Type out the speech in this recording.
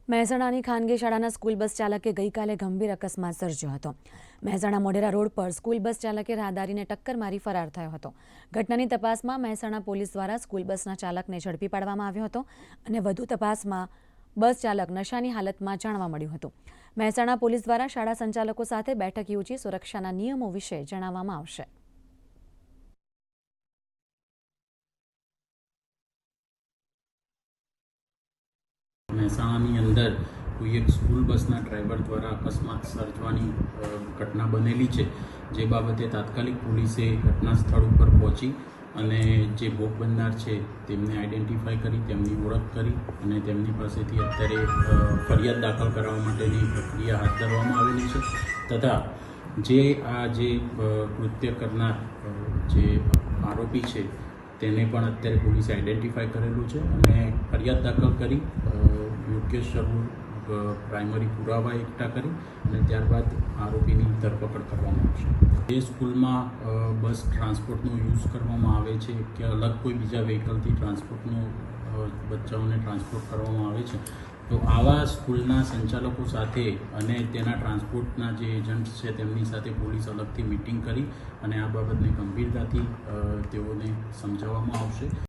મહેસાણાની ખાનગી શાળાના school bus ચાલકે ગઈકાલે ગંભીર અકસ્માત સર્જ્યો હતો। મહેસાણા મોઢેરા રોડ પર સ્કૂલ બસ ચાલકે રાહદારીને ટક્કર મારી ફરાર થયો હતો। ઘટનાની તપાસમાં મહેસાણા પોલીસ દ્વારા સ્કૂલ બસના ચાલકને ઝડપી પાડવામાં આવ્યો હતો અને વધુ તપાસમાં બસ ચાલક નશાની હાલતમાં જાણવા મળ્યું હતું। મહેસાણા પોલીસ દ્વારા શાળા સંચાલકો સાથે બેઠક યોજી સુરક્ષાના નિયમો વિશે જણાવવામાં આવશે। મહેસાણાની અંદર કોઈ એક સ્કૂલ બસના ડ્રાઈવર દ્વારા અકસ્માત સર્જવાની ઘટના બનેલી છે, જે બાબતે તાત્કાલિક પોલીસે ઘટના સ્થળ ઉપર પહોંચી અને જે ભોગ બનનાર છે તેમને આઈડેન્ટિફાઈ કરી, તેમની ઓળખ કરી અને તેમની પાસેથી અત્યારે ફરિયાદ દાખલ કરવા માટેની પ્રક્રિયા હાથ ધરવામાં આવેલી છે તથા જે કૃત્ય કરનાર જે આરોપી છે તેને પણ અત્યારે પોલીસે આઈડેન્ટિફાઈ કરેલું છે અને ફરિયાદ દાખલ કરી યોગ્ય શરૂ પ્રાઇમરી પુરાવા એકઠા કરી અને ત્યારબાદ આરોપીની ધરપકડ કરવામાં આવશે। જે સ્કૂલમાં બસ ટ્રાન્સપોર્ટનો યુઝ કરવામાં આવે છે કે અલગ કોઈ બીજા વ્હીકલથી ટ્રાન્સપોર્ટનો બચ્ચાઓને ટ્રાન્સપોર્ટ કરવામાં આવે છે, તો આવા સ્કૂલના સંચાલકો સાથે અને તેના ટ્રાન્સપોર્ટના જે એજન્ટ્સ છે તેમની સાથે પોલીસ અલગથી મિટિંગ કરી અને આ બાબતને ગંભીરતાથી તેઓને સમજાવવામાં આવશે।